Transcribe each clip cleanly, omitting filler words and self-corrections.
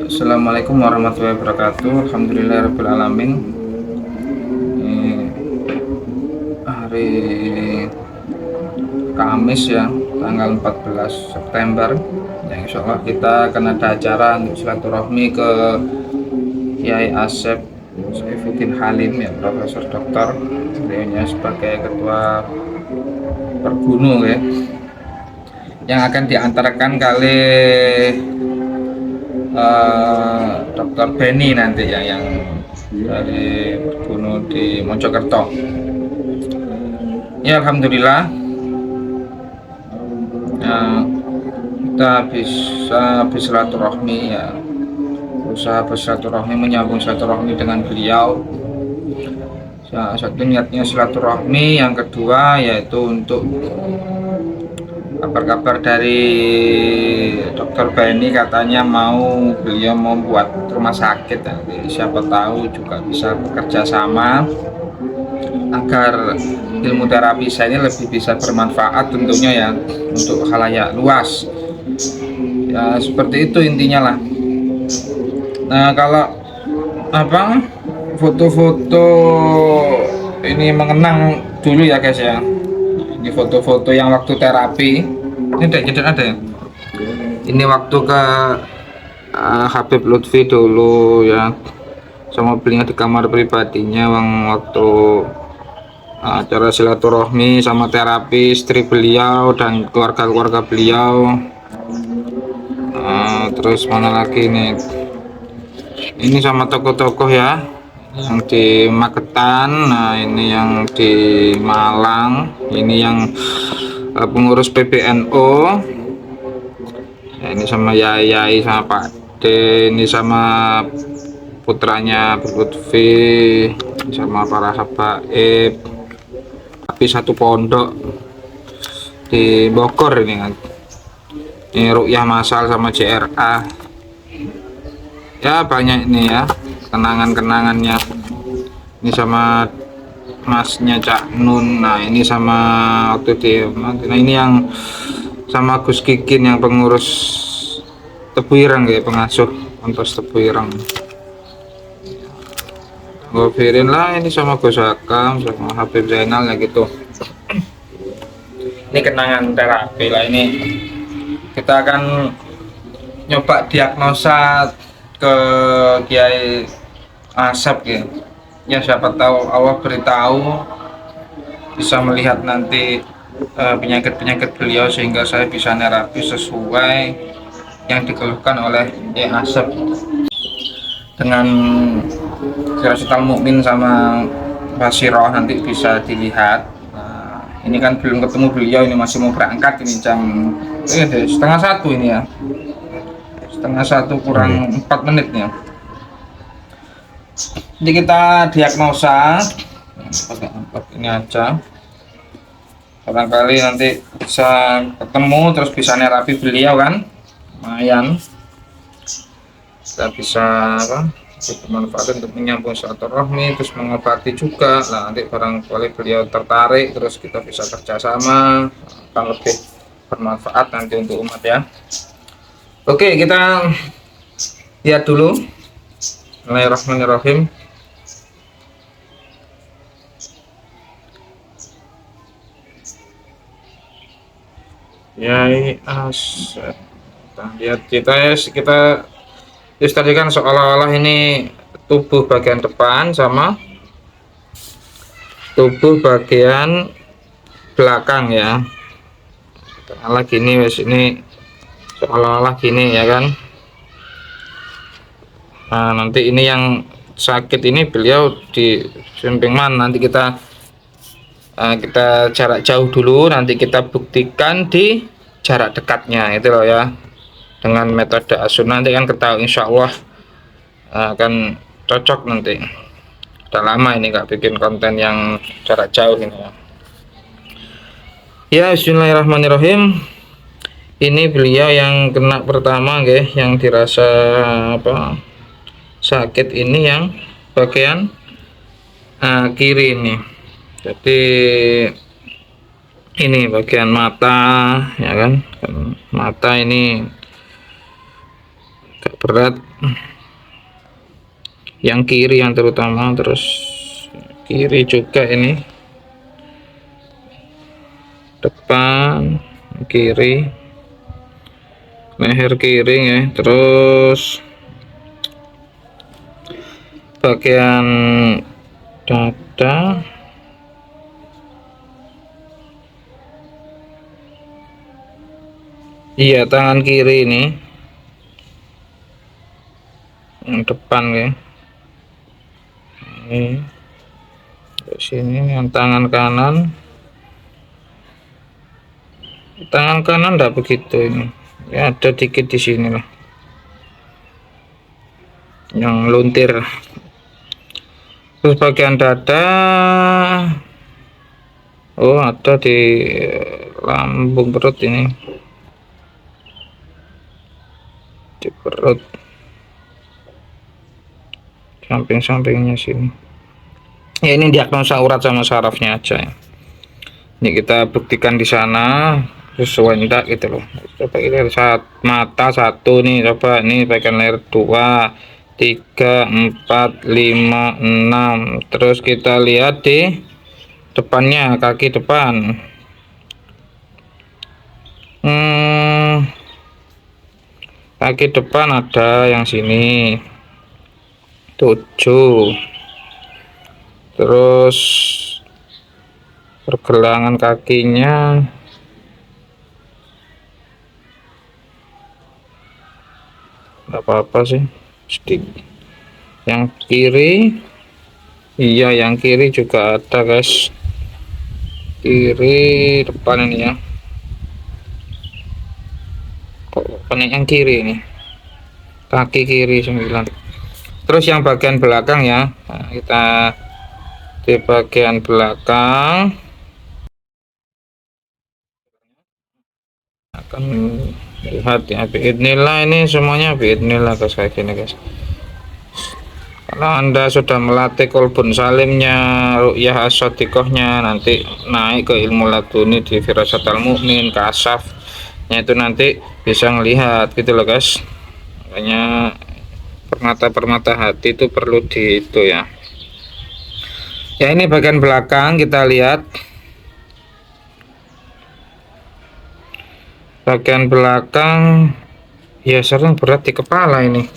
Assalamualaikum warahmatullahi wabarakatuh. Alhamdulillahirabbil alamin. Ini hari Kamis ya, tanggal 14 September. Yang insya Allah kita akan ada acara untuk silaturahmi ke Kiai Asep Saifuddin Halim ya, Profesor Doktor. Beliaunya sebagai ketua Pergunu ya, yang akan diantarkan kali Dokter Benny nanti ya, yang dari Pergunu di Mojokerto. Ya alhamdulillah, kita bisa bersilaturahmi ya, berusaha bersilaturahmi, menyambung silaturahmi dengan beliau. Ya, satu niatnya silaturahmi, yang kedua yaitu untuk kabar-kabar dari Dokter Benny, katanya beliau membuat rumah sakit. Jadi siapa tahu juga bisa bekerja sama agar ilmu terapi saya ini lebih bisa bermanfaat tentunya ya untuk khalayak luas. Ya seperti itu intinya lah. Nah kalau foto-foto ini mengenang dulu ya guys ya. Ini foto-foto yang waktu terapi. Ini ada ya. Ini waktu ke Habib Lutfi dulu ya, sama beliau di kamar pribadinya waktu acara silaturahmi sama terapi istri beliau dan keluarga-keluarga beliau. Terus mana lagi nih, ini sama tokoh-tokoh ya yang di Magetan. Nah ini yang di Malang, ini yang pengurus PBNU ya, ini sama Yayai sama Pak D, ini sama putranya Lutfi sama para habaib, tapi satu pondok di Bogor ini kan. Ini Rukyah Masal sama JRA ya, banyak ini ya kenangan-kenangannya. Ini sama masnya Cak Nun. Nah ini sama waktu di, nah ini yang sama Gus Kikin yang pengurus Tebu Ireng ya, pengasuh Pontos Tebu Ireng. Ngopirin lah ini sama Gus Hakam sama Habib Zainal ya gitu. Ini kenangan terapi lah. Ini kita akan nyoba diagnosa ke Kiai Asep ya. Ya siapa tahu Allah beritahu bisa melihat nanti penyakit-penyakit beliau sehingga saya bisa nerapi sesuai yang dikeluhkan oleh Kiai Asep. Dengan Siratal Mukmin sama Basiroh nanti bisa dilihat. Nah, ini kan belum ketemu beliau, ini masih mau berangkat, ini jam setengah satu ini ya, setengah satu kurang 4 menit ya. Jadi kita diagnosa pakai ampot ini aja, barangkali nanti bisa ketemu terus bisa nerapi beliau kan, lumayan kita bisa bermanfaat untuk menyambung silaturahmi terus mengobati juga. Nah nanti barangkali beliau tertarik terus kita bisa kerjasama, akan lebih bermanfaat nanti untuk umat ya. Oke, kita lihat dulu. Bismillahirrahmanirrahim. Ya ini lihat kita tadi kan seolah-olah ini tubuh bagian depan sama tubuh bagian belakang ya. Seolah gini wes, ini seolah-olah gini ya kan. Nah nanti ini yang sakit ini beliau di samping mana, nanti kita jarak jauh dulu, nanti kita buktikan di jarak dekatnya itu loh ya, dengan metode Asun. Nanti kan ketahui insya Allah akan cocok. Nanti udah lama ini nggak bikin konten yang jarak jauh ini ya. Ya bismillahirrahmanirrahim. Ini beliau yang kena pertama guys, yang dirasa sakit ini yang bagian kiri ini. Jadi ini bagian mata ya kan, mata ini agak berat yang kiri yang terutama, terus kiri juga ini, depan kiri, leher kiri ya, terus bagian dada, iya tangan kiri ini yang depan ya, ini sini. Yang tangan kanan enggak begitu ini ya, ada dikit di sini lah yang luntir. Terus bagian dada, oh ada di lambung perut ini, di perut samping-sampingnya sini ya. Ini diagnosa urat sama sarafnya aja ya. Ini kita buktikan di sana sesuai enggak gitu loh. Coba kita lihat mata satu nih, coba ini bagian leher 2, 3, 4, 5, 6. Terus kita lihat di depannya, kaki depan. Kaki depan ada yang sini 7. Terus pergelangan kakinya nggak apa-apa sih, sedikit. Yang kiri, iya yang kiri juga ada guys, kiri depan ini ya. Kok yang kiri ini, kaki kiri 9. Terus yang bagian belakang ya, nah, kita di bagian belakang akan lihat ya, biidznillah. Ini semuanya biidznillah guys, kayak gini guys. Kalau Anda sudah melatih kolbun salimnya, ru'yah as-shadiqohnya, nanti naik ke ilmu laduni di firasatal mukmin, kasafnya itu nanti bisa ngelihat gitu loh guys. Makanya permata-permata hati itu perlu di itu ya. Ya ini bagian belakang kita lihat. Bagian belakang ya sering berat di kepala ini.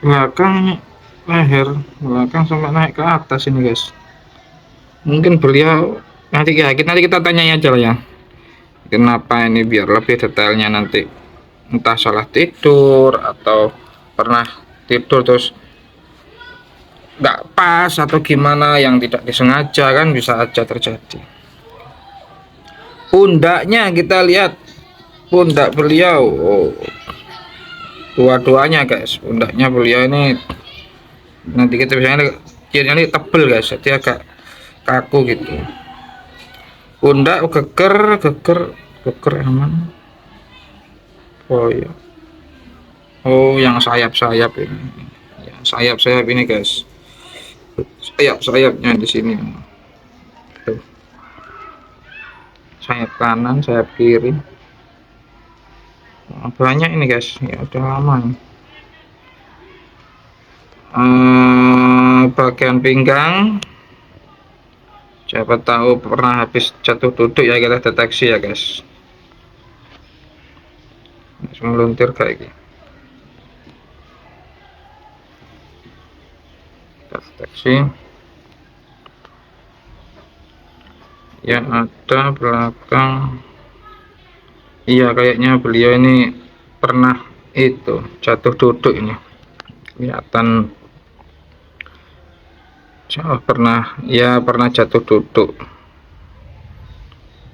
Belakang leher belakang sampai naik ke atas ini guys. Mungkin beliau nanti kita tanya aja lah ya, kenapa ini, biar lebih detailnya nanti. Entah salah tidur atau pernah tidur terus nggak pas atau gimana yang tidak disengaja, kan bisa aja terjadi. Pundaknya kita lihat, pundak beliau, oh, dua-duanya guys, pundaknya beliau ini nanti kita bisa lihat ini tebel guys, jadi agak kaku gitu. Pundak geger aman. Oh ya, oh yang sayap-sayap ini ya, sayap-sayap ini guys, sayap-sayapnya di sini tuh. Sayap kanan, sayap kiri, nah, banyak ini guys ya, udah lama nih. Bagian pinggang, siapa tahu pernah habis jatuh duduk ya, kita deteksi ya guys, meluntir kayak gini, kita deteksi yang ada belakang. Iya kayaknya beliau ini pernah itu jatuh duduk, ini kelihatan pernah jatuh duduk,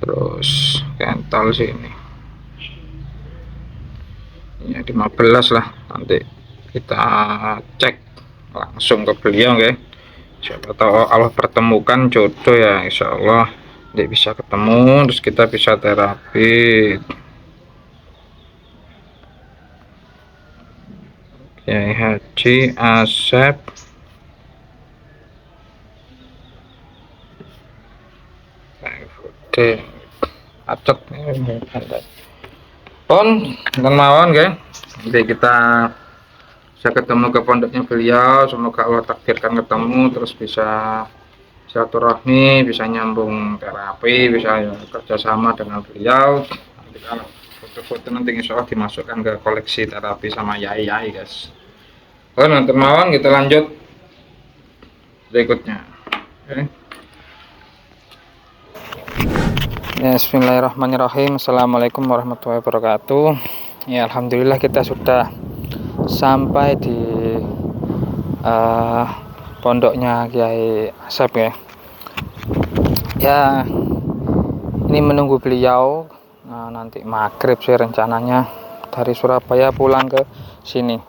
terus kental sini ya 15 lah. Nanti kita cek langsung ke beliau ya, siapa tahu Allah pertemukan jodoh ya, insya Allah dia bisa ketemu, terus kita bisa terapi. Kiai Haji Asep Acet dan mawon jadi kita bisa ketemu ke pondoknya beliau, semoga Allah takdirkan ketemu terus bisa silaturahmi, bisa nyambung terapi, bisa kerjasama dengan beliau. Nanti kalau foto-foto nanti insya Allah dimasukkan ke koleksi terapi sama yai guys. Nanti mawon kita lanjut berikutnya. Ya, bismillahirrahmanirrahim. Assalamualaikum warahmatullahi wabarakatuh. Ya, alhamdulillah kita sudah sampai di pondoknya Kiai Asep ya. Ya, ini menunggu beliau. Nah, nanti maghrib sih rencananya dari Surabaya pulang ke sini.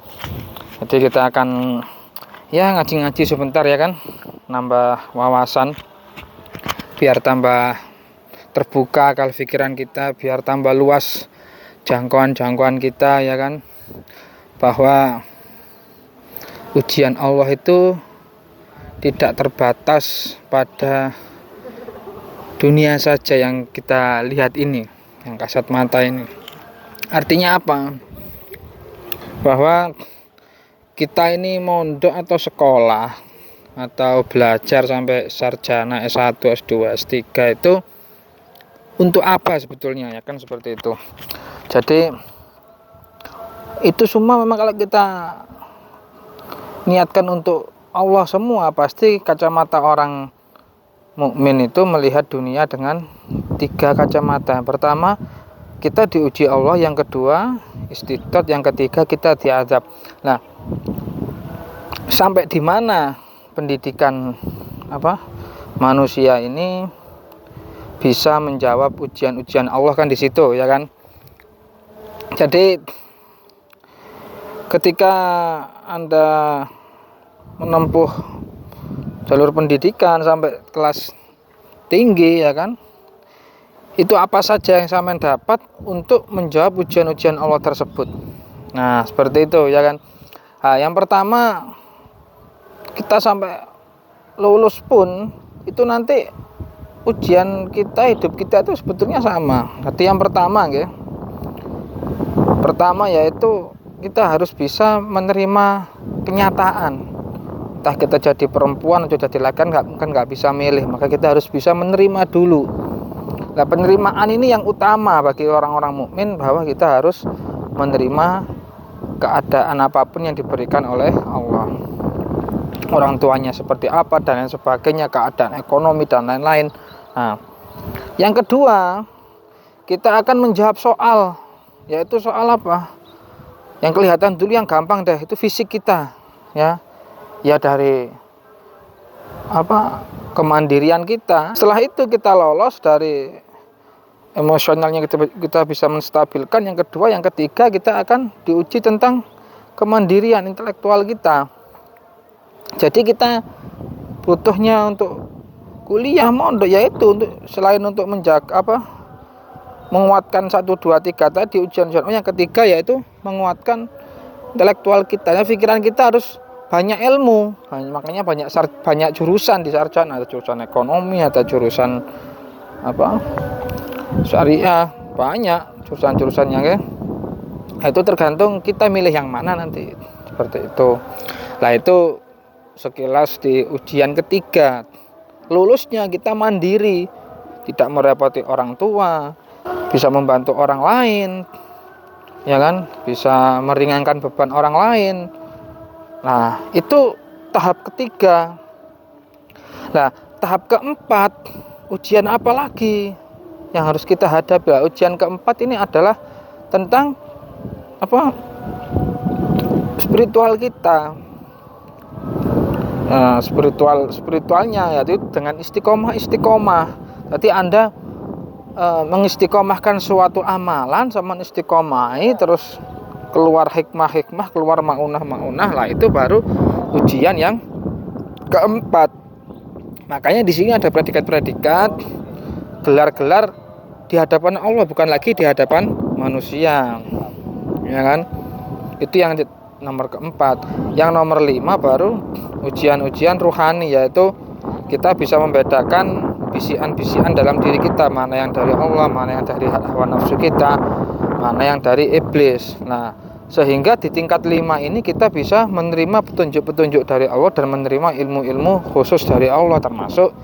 Jadi kita akan ya ngaji-ngaji sebentar ya kan, nambah wawasan biar tambah terbuka akal pikiran kita, biar tambah luas jangkauan kita ya kan, bahwa ujian Allah itu tidak terbatas pada dunia saja yang kita lihat ini, yang kasat mata ini. Artinya apa? Bahwa kita ini mondok atau sekolah atau belajar sampai sarjana S1, S2, S3 itu untuk apa sebetulnya ya kan, seperti itu. Jadi itu semua memang kalau kita niatkan untuk Allah semua, pasti kacamata orang mukmin itu melihat dunia dengan 3 kacamata. Yang pertama, kita diuji Allah, yang kedua istidad, yang ketiga kita diazab. Nah, sampai di mana pendidikan manusia ini bisa menjawab ujian-ujian Allah kan di situ ya kan. Jadi ketika Anda menempuh jalur pendidikan sampai kelas tinggi ya kan, itu apa saja yang sampean dapat untuk menjawab ujian-ujian Allah tersebut. Nah, seperti itu ya kan. Nah, yang pertama, kita sampai lulus pun itu nanti ujian kita, hidup kita itu sebetulnya sama. Jadi yang pertama yaitu kita harus bisa menerima kenyataan. Entah kita jadi perempuan atau jadi laki-laki kan nggak bisa milih, maka kita harus bisa menerima dulu. Nah, penerimaan ini yang utama bagi orang-orang mukmin, bahwa kita harus menerima keadaan apapun yang diberikan oleh Allah. Orang tuanya seperti apa dan lain sebagainya, keadaan ekonomi dan lain-lain. Nah, yang kedua, kita akan menjawab soal, yaitu soal apa? Yang kelihatan dulu, yang gampang deh, itu fisik kita, ya dari kemandirian kita. Setelah itu kita lolos dari emosionalnya, kita bisa menstabilkan. Yang kedua, yang ketiga, kita akan diuji tentang kemandirian intelektual kita. Jadi kita butuhnya untuk kuliah mondok, yaitu selain untuk menjaga menguatkan 1, 2, 3 tadi ujian-ujian. Yang ketiga yaitu menguatkan intelektual kita. Nah, pikiran kita harus banyak ilmu. Makanya banyak jurusan di sarjana, ada jurusan ekonomi, ada jurusan syariah, banyak jurusan-jurusannya ya. Nah, itu tergantung kita milih yang mana nanti, seperti itu. Nah, itu sekilas di ujian ketiga. Lulusnya kita mandiri, tidak merepoti orang tua, bisa membantu orang lain ya kan, bisa meringankan beban orang lain. Nah, itu tahap ketiga. Nah, tahap keempat, ujian apa lagi yang harus kita hadapi? Ujian keempat ini adalah tentang spiritual kita. Nah, spiritualnya yaitu dengan istiqomah. Jadi Anda mengistiqomahkan suatu amalan, sama istiqomahi, terus keluar hikmah, keluar maunah. Lah, itu baru ujian yang keempat. Makanya di sini ada predikat-predikat, gelar-gelar di hadapan Allah, bukan lagi di hadapan manusia, ya kan? Itu yang nomor keempat. Yang nomor 5 baru ujian-ujian ruhani, yaitu kita bisa membedakan bisian-bisian dalam diri kita, mana yang dari Allah, mana yang dari hawa nafsu kita, mana yang dari iblis. Nah, sehingga di tingkat 5 ini kita bisa menerima petunjuk-petunjuk dari Allah dan menerima ilmu-ilmu khusus dari Allah, termasuk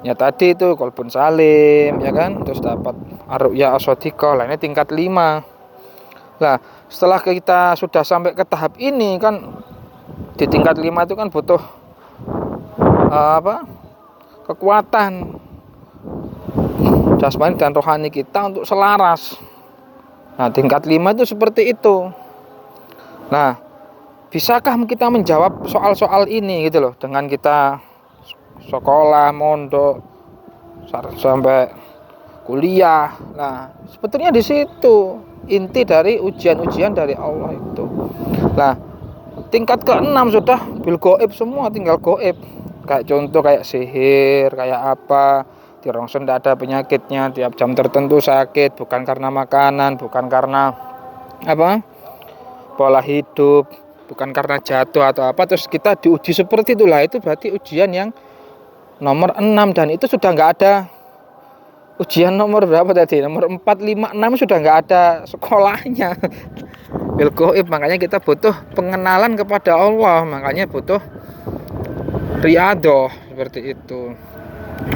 ya tadi itu qalbun salim, ya kan, terus dapat ar-ru'ya as-shadiqah. Lah ini tingkat 5. Lah setelah kita sudah sampai ke tahap ini kan, di tingkat 5 itu kan butuh kekuatan jasmani dan rohani kita untuk selaras. Nah, tingkat 5 itu seperti itu. Nah, bisakah kita menjawab soal-soal ini gitu loh, dengan kita sekolah, mondok, sampai kuliah. Nah, sebetulnya di situ inti dari ujian-ujian dari Allah itu. Nah, tingkat ke-6 sudah bil goib semua, tinggal goib. Kayak contoh kayak sihir, kayak apa, dirongsen tidak ada penyakitnya, tiap jam tertentu sakit, bukan karena makanan, bukan karena pola hidup, bukan karena jatuh atau apa, terus kita diuji seperti itulah. Itu berarti ujian yang nomor 6, dan itu sudah nggak ada ujian nomor berapa tadi, nomor 4, 5, 6 sudah nggak ada sekolahnya. Bil goib. Makanya kita butuh pengenalan kepada Allah, makanya butuh riyadhah seperti itu.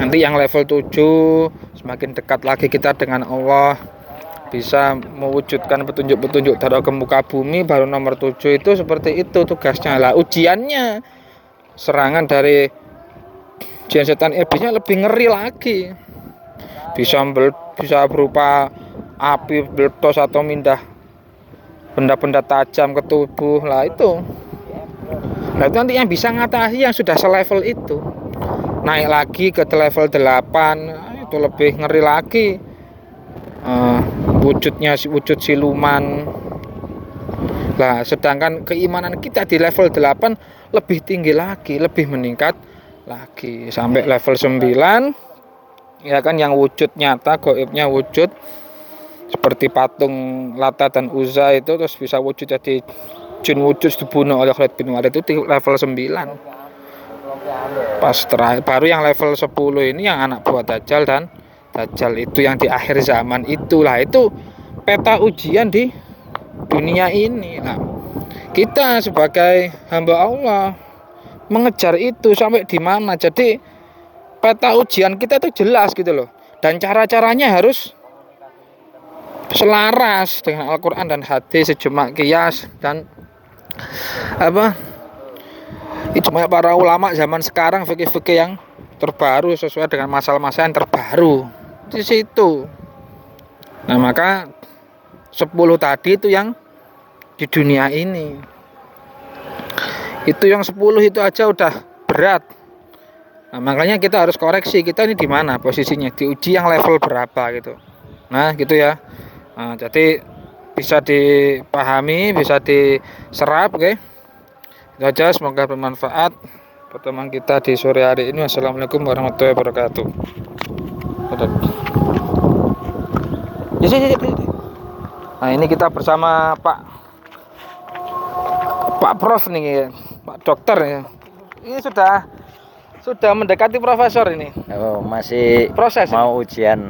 Nanti yang level 7, semakin dekat lagi kita dengan Allah, bisa mewujudkan petunjuk-petunjuk dari ke muka bumi, baru nomor 7 itu seperti itu tugasnya. Lah ujiannya, serangan dari jin setan iblisnya lebih ngeri lagi. Bisa berupa api, meletus, atau mindah benda-benda tajam ke tubuh. Lah itu nanti yang bisa ngatasi yang sudah selevel itu. Naik lagi ke level 8, itu lebih ngeri lagi. Wujud siluman. Lah sedangkan keimanan kita di level 8 lebih tinggi lagi, lebih meningkat lagi sampai level 9, ya kan, yang wujud nyata, goibnya wujud seperti patung Lata dan Uzza itu, terus bisa wujud jadi jin wujud dibunuh oleh Khalid bin Walid, itu di level 9. Pas terakhir baru yang level 10 ini yang anak buah Dajjal, dan Dajjal itu yang di akhir zaman. Itulah itu peta ujian di dunia ini. Nah, kita sebagai hamba Allah mengejar itu sampai di mana. Jadi peta ujian kita itu jelas gitu loh, dan cara-caranya harus selaras dengan Al-Quran dan hadis, ijma' qiyas, dan ijma' para ulama zaman sekarang, fikih-fikih yang terbaru sesuai dengan masalah-masalah yang terbaru di situ. Nah, maka 10 tadi itu yang di dunia ini. Itu yang 10 itu aja udah berat. Nah, makanya kita harus koreksi, kita ini di mana posisinya, diuji yang level berapa gitu. Nah, gitu ya. Nah, jadi bisa dipahami, bisa diserap, oke. Itu aja, semoga bermanfaat pertemuan kita di sore hari ini. Wassalamualaikum warahmatullahi wabarakatuh. Nah, ini kita bersama Pak Prof nih, Pak Dokter ya. Ini sudah mendekati profesor ini. Oh, masih proses mau ini. Ujian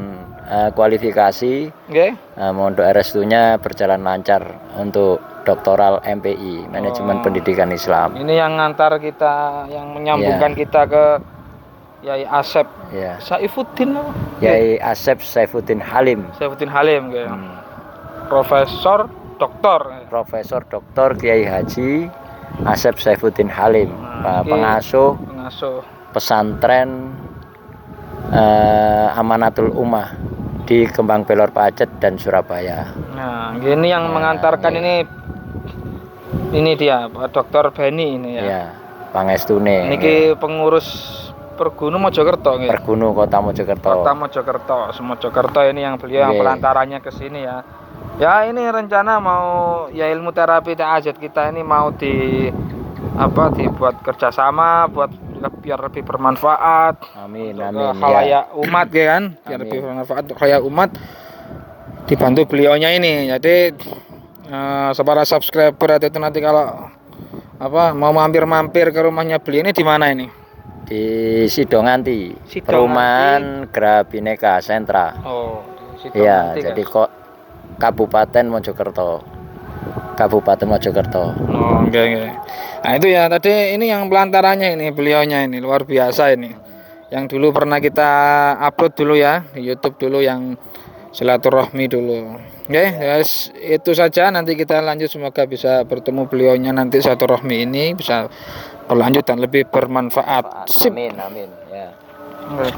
kualifikasi. Okay. Untuk RS2-nya berjalan lancar untuk doktoral MPI, Manajemen Pendidikan Islam. Ini yang ngantar kita, yang menyambungkan kita ke Yai Asep Saifuddin. Yai Asep Saifuddin Halim. Saifuddin Halim, okay. Profesor Doktor Kiai Haji Asep Saifuddin Halim, pengasuh pesantren Amanatul Ummah di Kembang Belor Pacet dan Surabaya. Nah, ini yang mengantarkan ini dia Pak Dokter Beni ini ya. Iya, Pangestune. Niki pengurus Pergunu Mojokerto nggih. Pergunu Kota Mojokerto. Mojokerto ini yang beliau yang pelantarannya ke sini ya. Ya, ini rencana mau ya ilmu terapi ta'ajud kita ini mau dibuat kerjasama biar lebih bermanfaat. Amin. Khalayak umat ya kan, biar lebih bermanfaat untuk khalayak umat, dibantu beliaunya ini. Jadi para subscriber itu nanti kalau mau mampir ke rumahnya beliau ini di mana ini? Di Sidonganti. Perumahan Graha Bhinneka Sentra. Oh, Iya, jadi kok Kabupaten Mojokerto. Kabupaten Mojokerto. Oh, oke. Nah, itu ya tadi ini yang pelantarannya ini beliaunya ini luar biasa ini. Yang dulu pernah kita upload dulu ya di YouTube dulu yang silaturahmi dulu. Oke, guys, itu saja, nanti kita lanjut, semoga bisa bertemu beliaunya nanti silaturahmi ini bisa berlanjut dan lebih bermanfaat. Sip. Amin, amin ya. Oke.